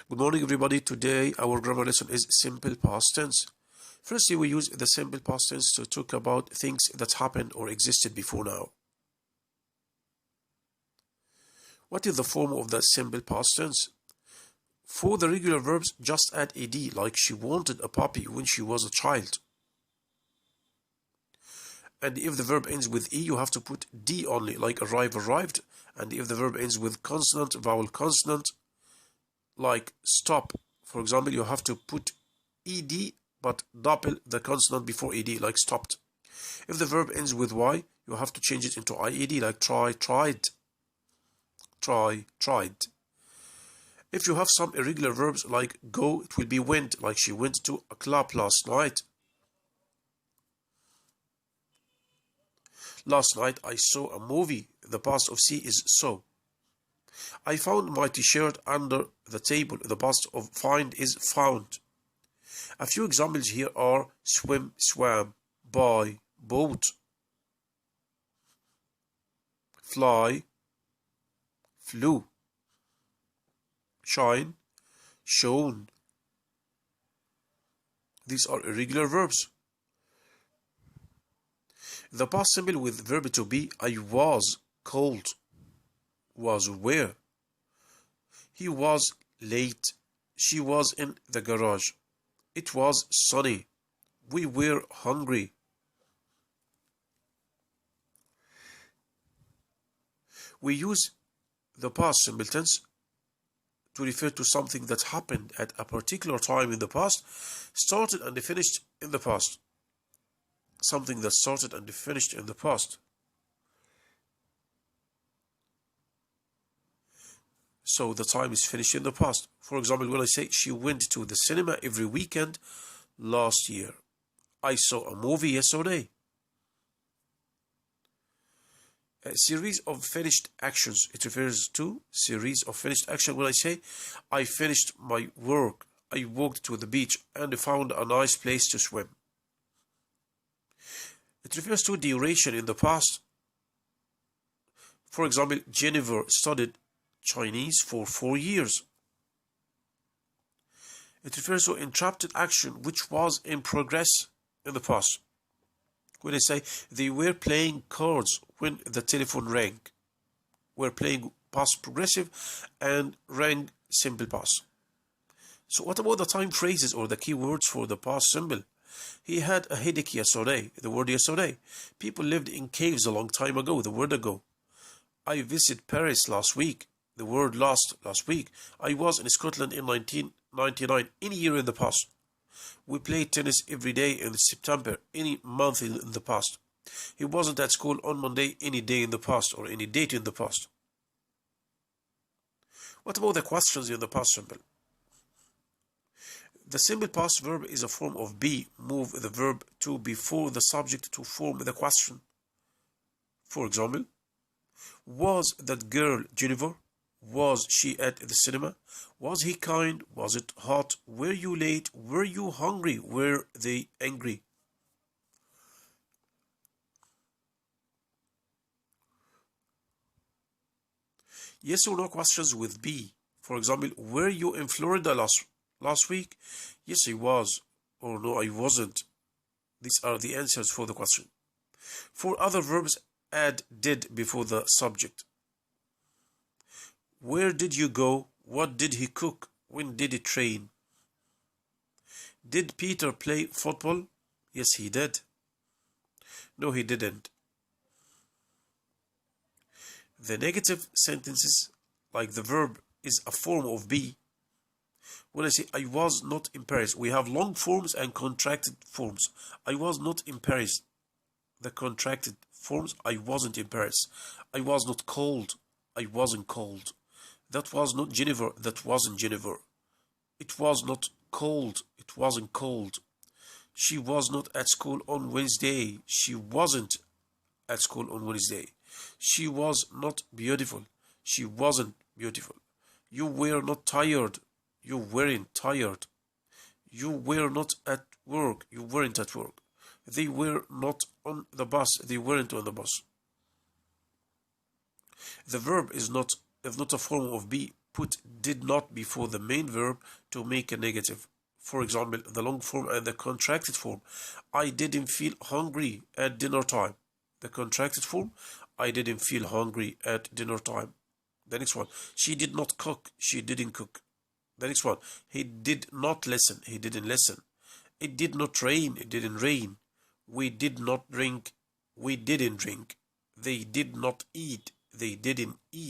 Good morning, everybody. Today, our grammar lesson is simple past tense. Firstly, we use the simple past tense to talk about things that happened or existed before now. What is the form of the simple past tense? For the regular verbs, just add ed, like she wanted a puppy when she was a child. And if the verb ends with e, you have to put d only, like arrive, arrived. And if the verb ends with consonant, vowel, consonant, like stop, for example, you have to put ed but double the consonant before ed, like stopped. If the verb ends with y, you have to change it into ied, like try, tried. Try, tried. If you have some irregular verbs like go, it will be went, like she went to a club last night. Last night I saw a movie. The past of see is saw. I found my t-shirt under the table. The past of find is found. A few examples here are swim, swam, buy, bought, fly, flew, shine, shone. These are irregular verbs. The past simple with verb to be, I was cold, was where. He was late. She was in the garage. It was sunny. We were hungry. We use the past simple tense to refer to something that happened at a particular time in the past, started and finished in the past. Something that started and finished in the past. So the time is finished in the past. For example, when I say she went to the cinema every weekend last year. I saw a movie yesterday. A series of finished actions. It refers to series of finished action. When I say I finished my work, I walked to the beach and found a nice place to swim. It refers to duration in the past. For example, Jennifer studied Chinese for 4 years. It refers to interrupted action which was in progress in the past. When I say they were playing cards when the telephone rang. We're playing past progressive and rang simple past. So what about the time phrases or the key words for the past simple? He had a headache yesterday. The word yesterday. People lived in caves a long time ago. The word ago. I visited Paris last week. The word last week. I was in Scotland in 1999, any year in the past. We played tennis every day in September, any month in the past. He wasn't at school on Monday, any day in the past, or any date in the past. What about the questions in the past simple? The simple past verb is a form of be. Move the verb to before the subject to form the question. For example, was that girl Jennifer? Was she at the cinema? Was he kind? Was it hot? Were you late? Were you hungry? Were they angry? Yes or no questions with be. For example, were you in Florida last week? Yes, I was. Or no, I wasn't. These are the answers for the question. For other verbs, add did before the subject. Where did you go? What did he cook? When did he train? Did Peter play football? Yes, he did. No, he didn't. The negative sentences, like the verb, is a form of be. When I say I was not in Paris, we have long forms and contracted forms. I was not in Paris. The contracted forms, I wasn't in Paris. I was not cold. I wasn't cold. That was not Jennifer. That wasn't Jennifer. It was not cold. It wasn't cold. She was not at school on Wednesday. She wasn't at school on Wednesday. She was not beautiful. She wasn't beautiful. You were not tired. You weren't tired. You were not at work. You weren't at work. They were not on the bus. They weren't on the bus. The verb is not a form of be. put did not before the main verb to make a negative. For example, the long form and the contracted form. I didn't feel hungry at dinner time. The contracted form, I didn't feel hungry at dinner time. The next one, she did not cook. She didn't cook. The next one, he did not listen. He didn't listen. It did not rain. It didn't rain. We did not drink. We didn't drink. They did not eat. They didn't eat.